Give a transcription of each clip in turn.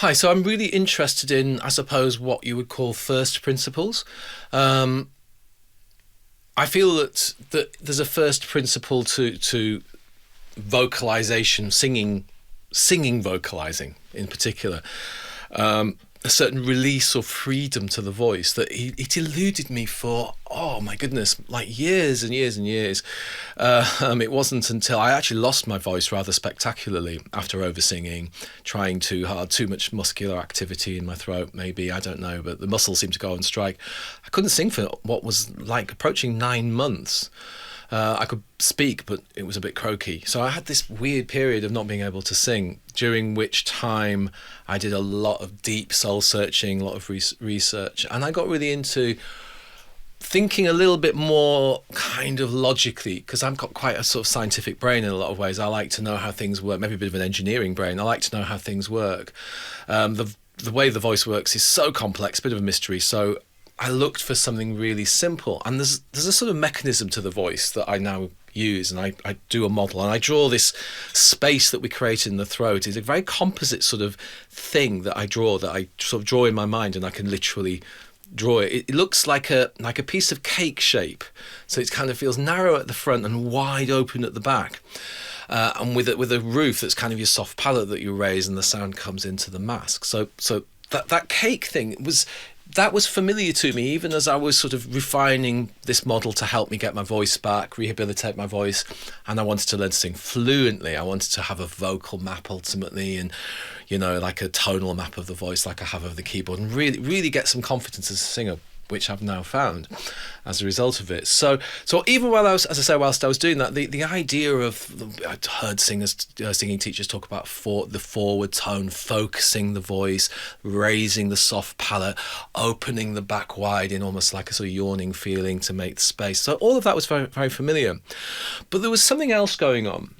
Hi, so I'm really interested in, I suppose, what you would call first principles. Um, I feel that there's a first principle to vocalization, singing vocalizing in particular. A certain release or freedom to the voice that it eluded me for, oh my goodness, like years and years and years. It wasn't until I actually lost my voice rather spectacularly after over singing, trying too hard, too much muscular activity in my throat, maybe, I don't know, but the muscles seemed to go on strike. I couldn't sing for what was like approaching 9 months. I could speak, but it was a bit croaky. So I had this weird period of not being able to sing, during which time I did a lot of deep soul searching, a lot of research, and I got really into thinking a little bit more kind of logically, because I've got quite a sort of scientific brain in a lot of ways. I like to know how things work, maybe a bit of an engineering brain. I like to know how things work. The way the voice works is so complex, a bit of a mystery. So I looked for something really simple, and there's a sort of mechanism to the voice that I now use, and I do a model, and I draw this space that we create in the throat. It's a very composite sort of thing that I sort of draw in my mind, and I can literally draw it. It looks like a piece of cake shape, so it kind of feels narrow at the front and wide open at the back. And with a roof that's kind of your soft palate that you raise, and the sound comes into the mask. So that cake thing was familiar to me, even as I was sort of refining this model to help me get my voice back, rehabilitate my voice, and I wanted to learn to sing fluently. I wanted to have a vocal map ultimately, and like a tonal map of the voice, like I have of the keyboard, and really get some confidence as a singer, which I've now found as a result of it. So even whilst I was doing that, the idea of, I'd heard singing teachers talk about the forward tone, focusing the voice, raising the soft palate, opening the back wide in almost like a sort of yawning feeling to make the space. So all of that was very, very familiar. But there was something else going on.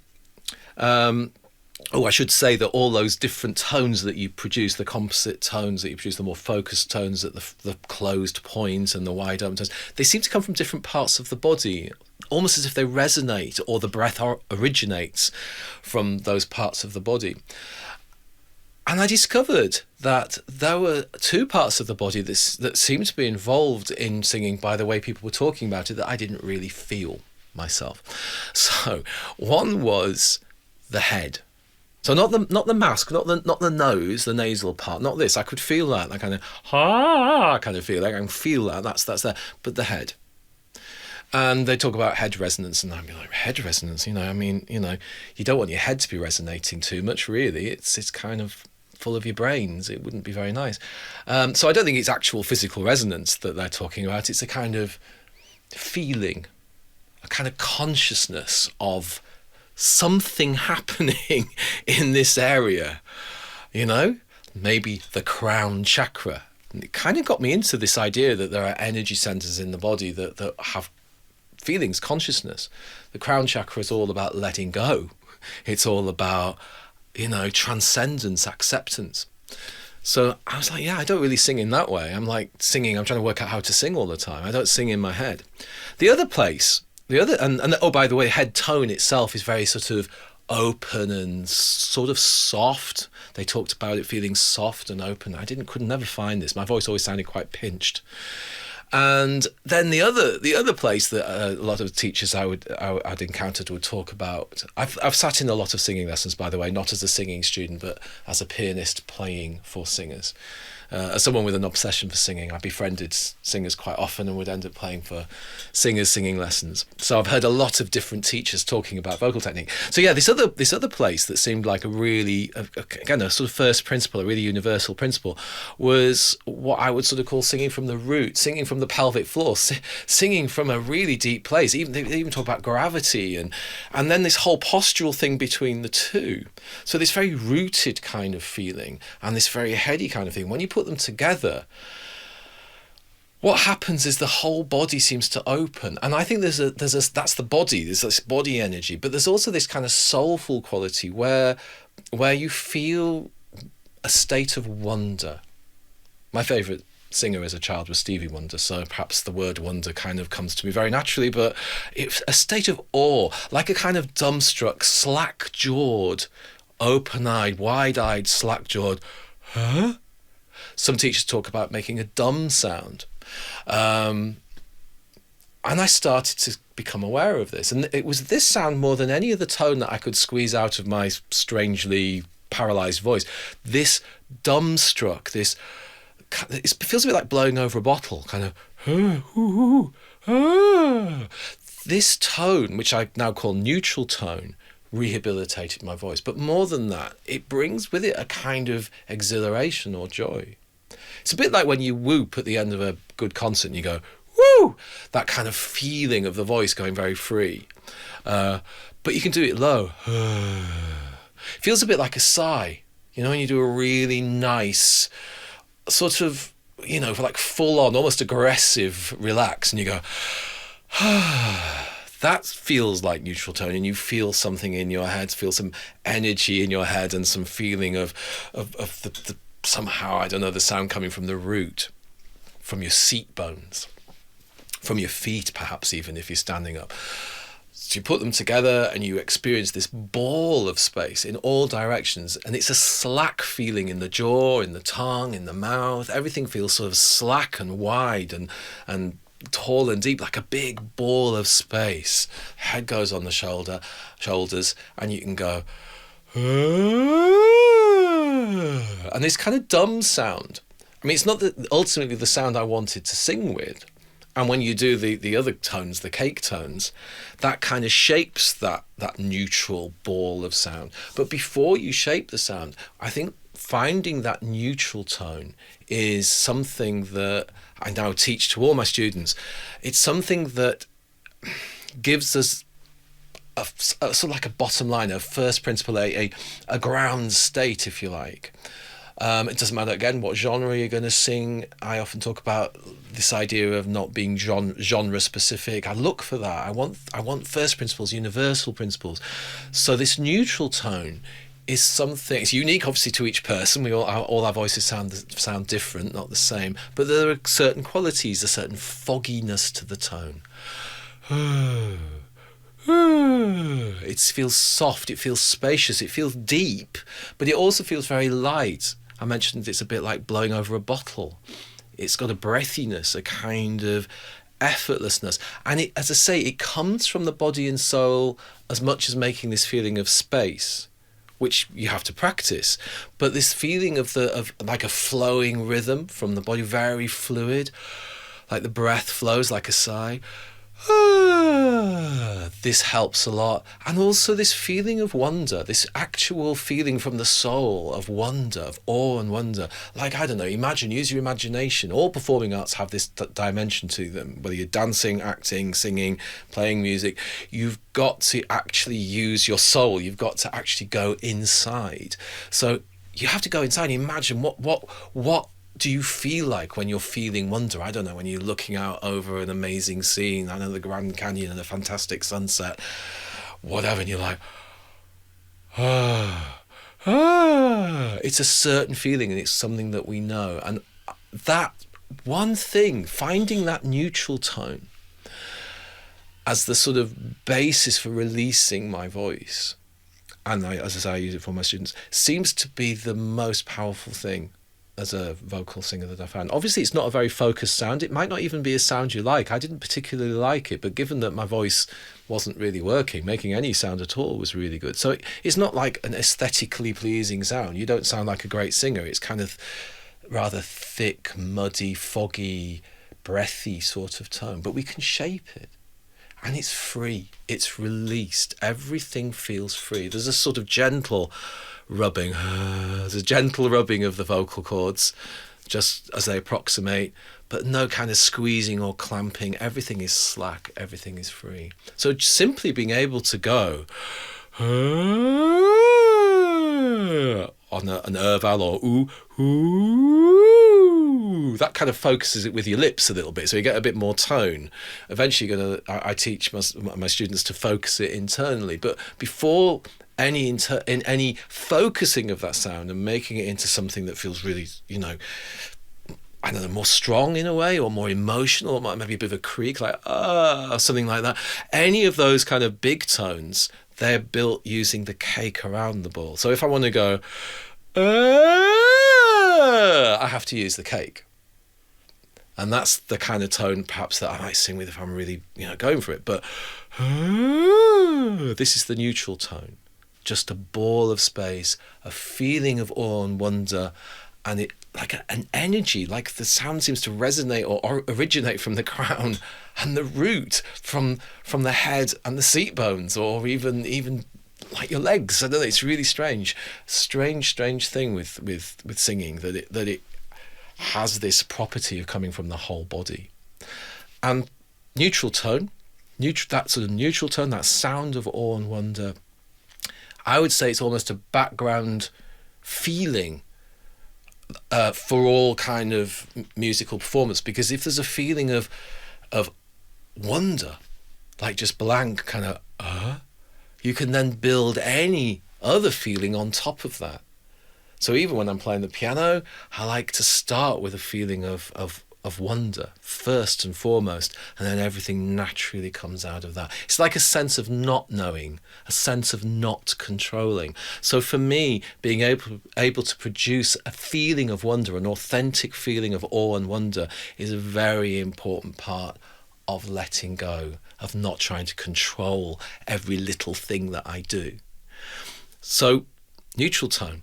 I should say that all those different tones that you produce, the composite tones that you produce, the more focused tones at the closed point and the wide open tones, they seem to come from different parts of the body, almost as if they resonate, or the breath originates from those parts of the body. And I discovered that there were two parts of the body that seemed to be involved in singing by the way people were talking about it that I didn't really feel myself. So one was the head. So not the mask, not the nose, the nasal part, not this. I could feel that kind of kind of feeling. I can feel that. That's there. But the head. And they talk about head resonance, and I'd be like, head resonance. You don't want your head to be resonating too much. Really, it's kind of full of your brains. It wouldn't be very nice. So I don't think it's actual physical resonance that they're talking about. It's a kind of feeling, a kind of consciousness of something happening in this area, maybe the crown chakra. And it kind of got me into this idea that there are energy centers in the body that have feelings, consciousness. The crown chakra is all about letting go. It's all about, transcendence, acceptance. So I was like, yeah, I don't really sing in that way. I'm like singing, I'm trying to work out how to sing all the time. I don't sing in my head. And oh, by the way, head tone itself is very sort of open and sort of soft. They talked about it feeling soft and open. Could never find this. My voice always sounded quite pinched. And then the other place that a lot of teachers I'd encountered would talk about. I've sat in a lot of singing lessons, by the way, not as a singing student, but as a pianist playing for singers. As someone with an obsession for singing, I befriended singers quite often and would end up playing for singers singing lessons. So I've heard a lot of different teachers talking about vocal technique. So yeah, this other place that seemed like a sort of first principle, a really universal principle, was what I would sort of call singing from the root, singing from the pelvic floor, singing from a really deep place. They even talk about gravity and then this whole postural thing between the two. So this very rooted kind of feeling and this very heady kind of thing. When you put them together, what happens is the whole body seems to open, and I think that's the body. There's this body energy, but there's also this kind of soulful quality where you feel a state of wonder. My favourite singer as a child was Stevie Wonder, so perhaps the word wonder kind of comes to me very naturally, but it's a state of awe, like a kind of dumbstruck, slack-jawed, open-eyed, wide-eyed, slack-jawed huh? Some teachers talk about making a dumb sound. And I started to become aware of this. And it was this sound more than any other tone that I could squeeze out of my strangely paralyzed voice. This dumbstruck, it feels a bit like blowing over a bottle, kind of, this tone, which I now call neutral tone, rehabilitated my voice. But more than that, it brings with it a kind of exhilaration or joy. It's a bit like when you whoop at the end of a good concert and you go, woo! That kind of feeling of the voice going very free. But you can do it low. It feels a bit like a sigh. You know, when you do a really nice sort of, you know, like full on, almost aggressive relax, and you go, that feels like neutral tone, and you feel something in your head, feel some energy in your head, and some feeling of the somehow, I don't know, the sound coming from the root, from your seat bones, from your feet, perhaps even if you're standing up. So you put them together and you experience this ball of space in all directions, and it's a slack feeling in the jaw, in the tongue, in the mouth. Everything feels sort of slack and wide and tall and deep, like a big ball of space. Head goes on the shoulders, and you can go, and this kind of dumb sound. I mean, it's not ultimately the sound I wanted to sing with. And when you do the other tones, the cake tones, that kind of shapes that neutral ball of sound. But before you shape the sound, I think finding that neutral tone is something that I now teach to all my students. It's something that gives us a sort of like a bottom line, a first principle, a ground state, if you like. It doesn't matter, again, what genre you're going to sing. I often talk about this idea of not being genre specific. I look for that. I want first principles, universal principles. So this neutral tone is something, it's unique obviously to each person. We all our voices sound different, not the same, but there are certain qualities, a certain fogginess to the tone. It feels soft, it feels spacious, it feels deep, but it also feels very light. I mentioned it's a bit like blowing over a bottle. It's got a breathiness, a kind of effortlessness. And it, as I say, it comes from the body and soul as much as making this feeling of space, which you have to practice. But this feeling of like a flowing rhythm from the body, very fluid, like the breath flows like a sigh. This helps a lot. And also this feeling of wonder, this actual feeling from the soul of wonder, of awe and wonder. Like, I don't know, use your imagination. All performing arts have this dimension to them, whether you're dancing, acting, singing, playing music. You've got to actually use your soul. You've got to actually go inside. So you have to go inside and imagine what do you feel like when you're feeling wonder? I don't know, when you're looking out over an amazing scene, I know the Grand Canyon and a fantastic sunset, whatever, and you're like, it's a certain feeling, and it's something that we know. And that one thing, finding that neutral tone as the sort of basis for releasing my voice, and as I say, I use it for my students, seems to be the most powerful thing as a vocal singer that I found. Obviously, it's not a very focused sound. It might not even be a sound you like. I didn't particularly like it, but given that my voice wasn't really working, making any sound at all was really good. So it's not like an aesthetically pleasing sound. You don't sound like a great singer. It's kind of rather thick, muddy, foggy, breathy sort of tone, but we can shape it. And it's free. It's released. Everything feels free. There's a sort of gentle rubbing. There's a gentle rubbing of the vocal cords just as they approximate, but no kind of squeezing or clamping. Everything is slack. Everything is free. So simply being able to go on an vowel or ooh, that kind of focuses it with your lips a little bit, so you get a bit more tone. Eventually, I teach my students to focus it internally, but before any focusing of that sound and making it into something that feels really, I don't know, more strong in a way, or more emotional, or maybe a bit of a creak, like something like that. Any of those kind of big tones, they're built using the cake around the ball. So if I want to go I have to use the cake. And that's the kind of tone perhaps that I might sing with if I'm really, going for it. But this is the neutral tone. Just a ball of space, a feeling of awe and wonder, and it like an energy, like the sound seems to resonate or originate from the crown and the root from the head and the seat bones, or even like your legs. I don't know. It's really strange thing with singing that it has this property of coming from the whole body. And neutral tone, that sort of neutral tone, that sound of awe and wonder, I would say it's almost a background feeling for all kind of musical performance, because if there's a feeling of wonder, like just blank kind of you can then build any other feeling on top of that. So even when I'm playing the piano, I like to start with a feeling of wonder first and foremost, and then everything naturally comes out of that. It's like a sense of not knowing, a sense of not controlling. So for me, being able to produce a feeling of wonder, an authentic feeling of awe and wonder, is a very important part of letting go, of not trying to control every little thing that I do. So neutral tone.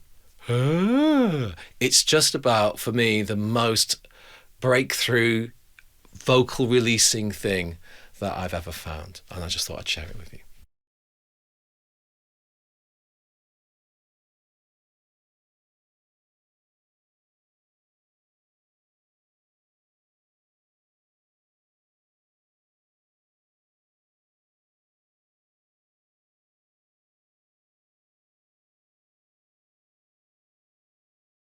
It's just about, for me, the most breakthrough vocal releasing thing that I've ever found, and I just thought I'd share it with you.